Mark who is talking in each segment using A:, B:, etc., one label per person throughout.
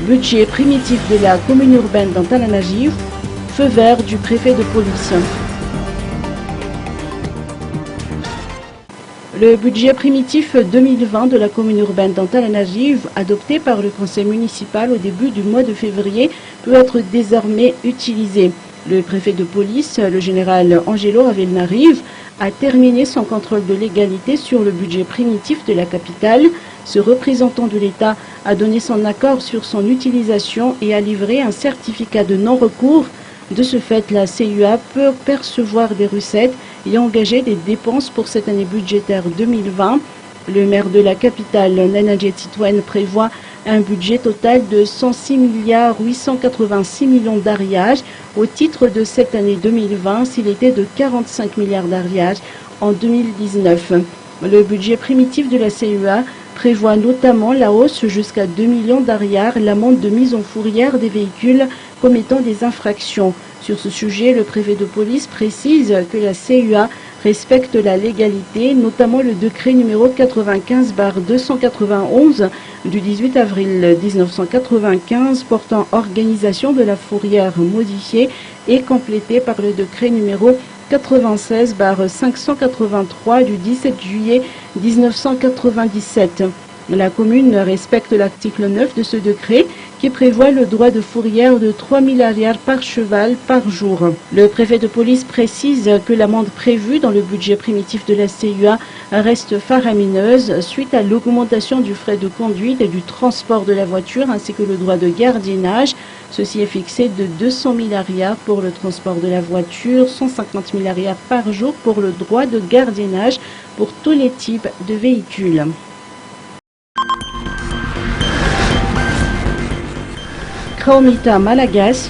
A: Budget primitif de la commune urbaine d'Antananarivo, feu vert du préfet de police. Le budget primitif 2020 de la commune urbaine d'Antananarivo, adopté par le conseil municipal au début du mois de février, peut être désormais utilisé. Le préfet de police, le général Angelo Ravelnarive, a terminé son contrôle de légalité sur le budget primitif de la capitale. Ce représentant de l'État a donné son accord sur son utilisation et a livré un certificat de non-recours. De ce fait, la CUA peut percevoir des recettes et engager des dépenses pour cette année budgétaire 2020. Le maire de la capitale, Nana Titouane, prévoit un budget total de 106 886 millions d'ariages au titre de cette année 2020, s'il était de 45 milliards d'ariages en 2019. Le budget primitif de la CUA prévoit notamment la hausse jusqu'à 2 millions d'ariages, l'amende de mise en fourrière des véhicules commettant des infractions. Sur ce sujet, le préfet de police précise que la CUA respecte la légalité, notamment le décret numéro 95/291 du 18 avril 1995 portant organisation de la fourrière modifiée et complété par le décret numéro 96/583 du 17 juillet 1997. La commune respecte l'article 9 de ce décret qui prévoit le droit de fourrière de 3 000 ariages par cheval par jour. Le préfet de police précise que l'amende prévue dans le budget primitif de la CUA reste faramineuse suite à l'augmentation du frais de conduite et du transport de la voiture ainsi que le droit de gardiennage. Ceci est fixé de 200 000 ariages pour le transport de la voiture, 150 000 ariages par jour pour le droit de gardiennage pour tous les types de véhicules. Kraomita Malagas,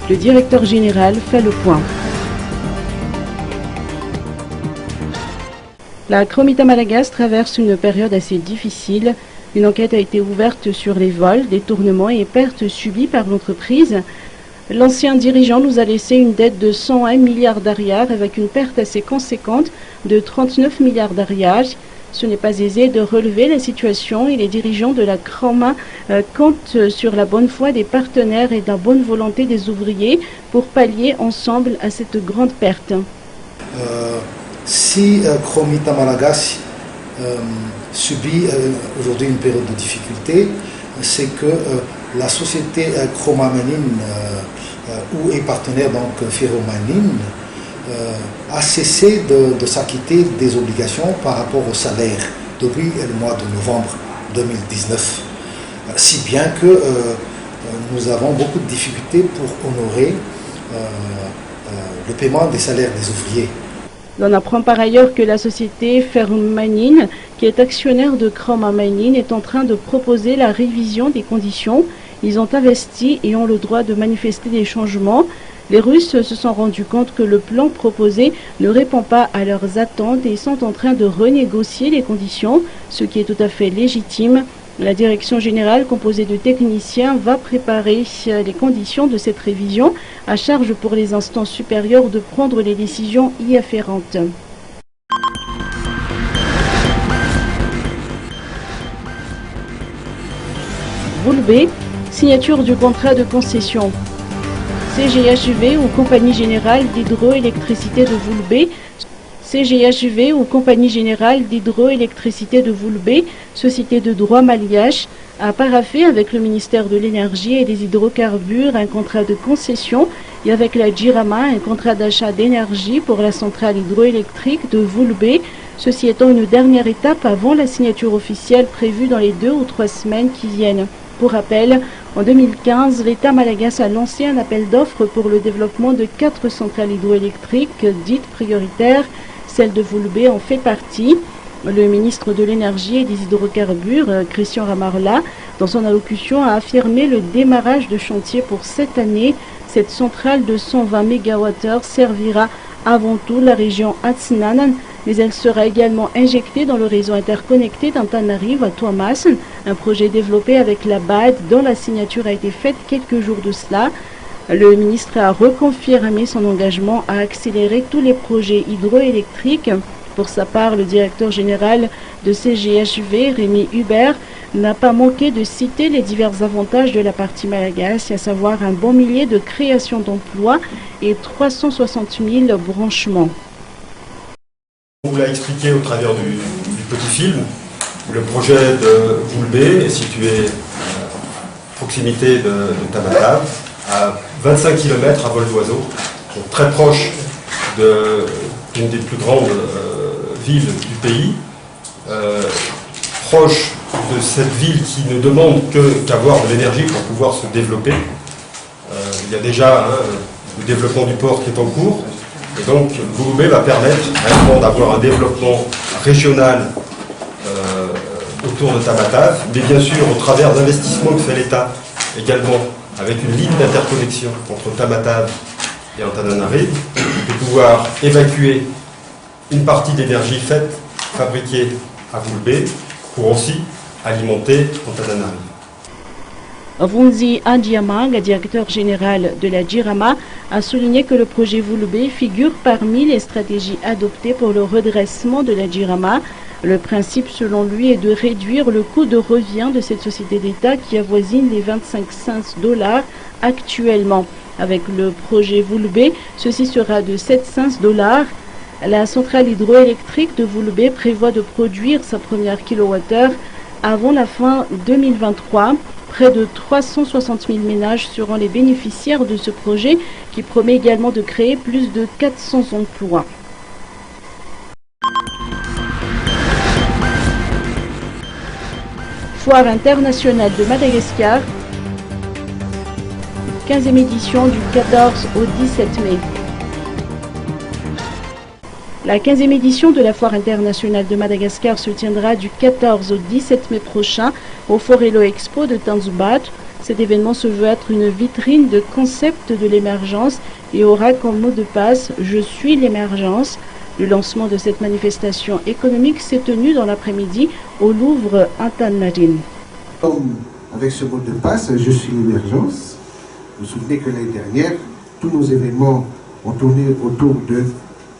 A: le directeur général fait le point. La Kraomita Malagas traverse une période assez difficile. Une enquête a été ouverte sur les vols, détournements et pertes subies par l'entreprise. L'ancien dirigeant nous a laissé une dette de 101 milliards d'ariages avec une perte assez conséquente de 39 milliards d'ariages. Ce n'est pas aisé de relever la situation et les dirigeants de la Kraoma comptent sur la bonne foi des partenaires et la bonne volonté des ouvriers pour pallier ensemble à cette grande perte.
B: Si Kraomita Malagas subit aujourd'hui une période de difficulté, c'est que la société Kromamanine, où est partenaire donc Ferromanine, a cessé de s'acquitter des obligations par rapport au salaire depuis le mois de novembre 2019. Si bien que nous avons beaucoup de difficultés pour honorer le paiement des salaires des ouvriers.
A: On apprend par ailleurs que la société Ferromanine, qui est actionnaire de Kromamanine, est en train de proposer la révision des conditions. Ils ont investi et ont le droit de manifester des changements. Les Russes se sont rendus compte que le plan proposé ne répond pas à leurs attentes et sont en train de renégocier les conditions, ce qui est tout à fait légitime. La direction générale, composée de techniciens, va préparer les conditions de cette révision, à charge pour les instances supérieures de prendre les décisions y afférentes. Voulbé, signature du contrat de concession. CGHV ou Compagnie Générale d'Hydroélectricité de Voulbé, CGHV ou Compagnie Générale d'Hydroélectricité de Voulbé, société de droit malgache, a paraphé avec le ministère de l'Énergie et des Hydrocarbures un contrat de concession et avec la Jirama un contrat d'achat d'énergie pour la centrale hydroélectrique de Voulbé, ceci étant une dernière étape avant la signature officielle prévue dans les 2 ou 3 semaines qui viennent. Pour rappel, en 2015, l'État malagasy a lancé un appel d'offres pour le développement de 4 centrales hydroélectriques dites prioritaires. Celle de Voulbé en fait partie. Le ministre de l'Énergie et des Hydrocarbures, Christian Ramarla, dans son allocution, a affirmé le démarrage de chantier pour cette année. Cette centrale de 120 MWh servira avant tout la région Atsinanan, mais elle sera également injectée dans le réseau interconnecté d'Antananarivo à Tuamas, un projet développé avec la BAD dont la signature a été faite quelques jours de cela. Le ministre a reconfirmé son engagement à accélérer tous les projets hydroélectriques. Pour sa part, le directeur général de CGHV, Rémi Hubert, n'a pas manqué de citer les divers avantages de la partie malagasy, à savoir un bon millier de créations d'emplois et 360 000 branchements.
C: On vous l'a expliqué au travers du petit film. Le projet de Voulbé est situé à proximité de Tamatave, à 25 km à vol d'oiseau, donc très proche d'une des plus grandes villes du pays, proche de cette ville qui ne demande qu'avoir de l'énergie pour pouvoir se développer. Il y a déjà le développement du port qui est en cours, et donc Voulbé va permettre vraiment d'avoir un développement régional autour de Tamatave, mais bien sûr au travers d'investissements que fait l'État également, avec une ligne d'interconnexion entre Tamatave et Antananarive, de pouvoir évacuer une partie d'énergie fabriquée à Voulbé pour aussi alimenter Antananarive.
A: Vunzi Andiamang, directeur général de la JIRAMA, a souligné que le projet Voulbé figure parmi les stratégies adoptées pour le redressement de la JIRAMA. Le principe, selon lui, est de réduire le coût de revient de cette société d'État qui avoisine les 25 cents $ actuellement. Avec le projet Voulbé, ceci sera de 7 cents $. La centrale hydroélectrique de Voulbé prévoit de produire sa première kilowattheure avant la fin 2023. Près de 360 000 ménages seront les bénéficiaires de ce projet qui promet également de créer plus de 400 emplois. Foire internationale de Madagascar, 15e édition du 14 au 17 mai. La 15e édition de la Foire internationale de Madagascar se tiendra du 14 au 17 mai prochain au Forelo Expo de Tanzoubat. Cet événement se veut être une vitrine de concept de l'émergence et aura comme mot de passe « Je suis l'émergence ». Le lancement de cette manifestation économique s'est tenu dans l'après-midi au Louvre Antananarive.
D: Avec ce mot de passe, « Je suis l'émergence », vous vous souvenez que l'année dernière, tous nos événements ont tourné autour de «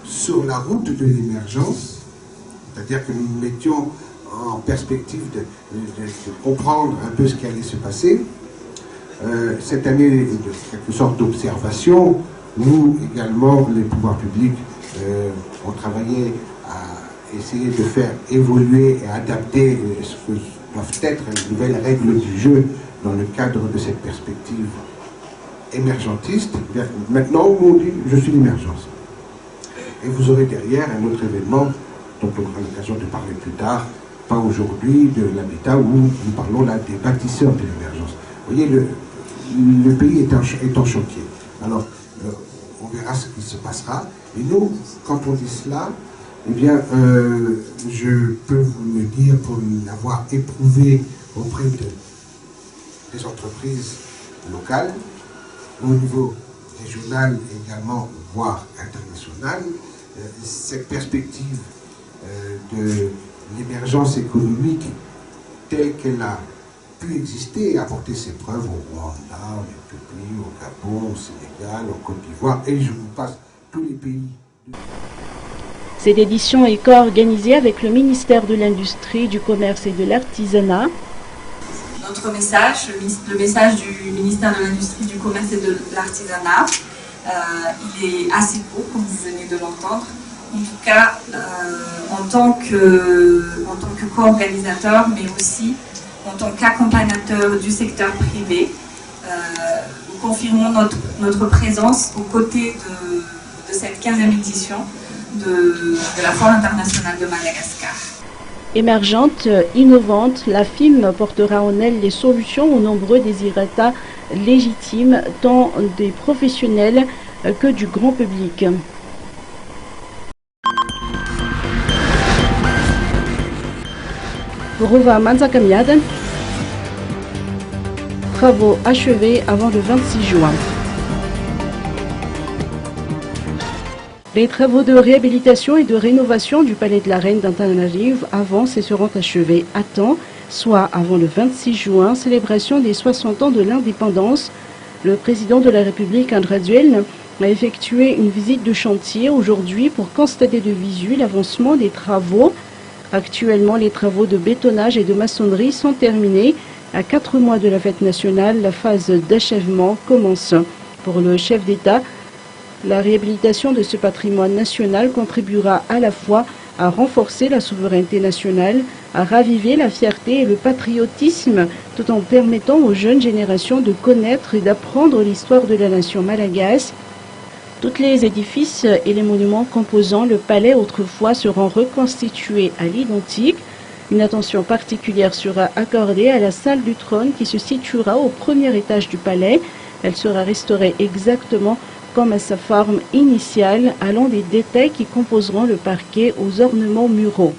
D: Sur la route de l'émergence », c'est-à-dire que nous mettions en perspective de comprendre un peu ce qui allait se passer. Cette année, de quelque sorte d'observation, nous également, les pouvoirs publics, ont travaillé à essayer de faire évoluer et adapter ce que doivent être les nouvelles règles du jeu dans le cadre de cette perspective émergentiste. Maintenant, on dit « Je suis l'émergence ». Et vous aurez derrière un autre événement dont on aura l'occasion de parler plus tard, pas aujourd'hui, de l'habitat, où nous parlons là des bâtisseurs de l'émergence. Vous voyez, le pays est en chantier. Alors, on verra ce qui se passera. Et nous, quand on dit cela, eh bien, je peux vous le dire pour l'avoir éprouvé auprès des entreprises locales, au niveau régional également, voire international. Cette perspective de l'émergence économique telle qu'elle a pu exister et apporter ses preuves au Rwanda, en Éthiopie, au Gabon, au Sénégal, en Côte d'Ivoire, et je vous passe tous les pays.
A: Cette édition est co-organisée avec le ministère de l'Industrie, du Commerce et de l'Artisanat.
E: Notre message, le message du ministère de l'Industrie, du Commerce et de l'Artisanat, il est assez court, comme vous venez de l'entendre. En tout cas, en tant que co-organisateur, mais aussi en tant qu'accompagnateur du secteur privé, nous confirmons notre présence aux côtés de cette 15e édition de la Foire internationale de Madagascar.
A: Émergente, innovante, la FIM portera en elle les solutions aux nombreux désirata légitimes, tant des professionnels que du grand public. Rova Manzakamiad, travaux achevés avant le 26 juin. Les travaux de réhabilitation et de rénovation du Palais de la Reine d'Antananarive avancent et seront achevés à temps, soit avant le 26 juin, célébration des 60 ans de l'indépendance. Le président de la République, André Duel, a effectué une visite de chantier aujourd'hui pour constater de visu l'avancement des travaux. Actuellement, les travaux de bétonnage et de maçonnerie sont terminés. À 4 mois de la fête nationale, la phase d'achèvement commence. Pour le chef d'État, la réhabilitation de ce patrimoine national contribuera à la fois à renforcer la souveraineté nationale, à raviver la fierté et le patriotisme, tout en permettant aux jeunes générations de connaître et d'apprendre l'histoire de la nation malagasy. Tous les édifices et les monuments composant le palais autrefois seront reconstitués à l'identique. Une attention particulière sera accordée à la salle du trône qui se situera au premier étage du palais. Elle sera restaurée exactement comme à sa forme initiale, allant des détails qui composeront le parquet aux ornements muraux.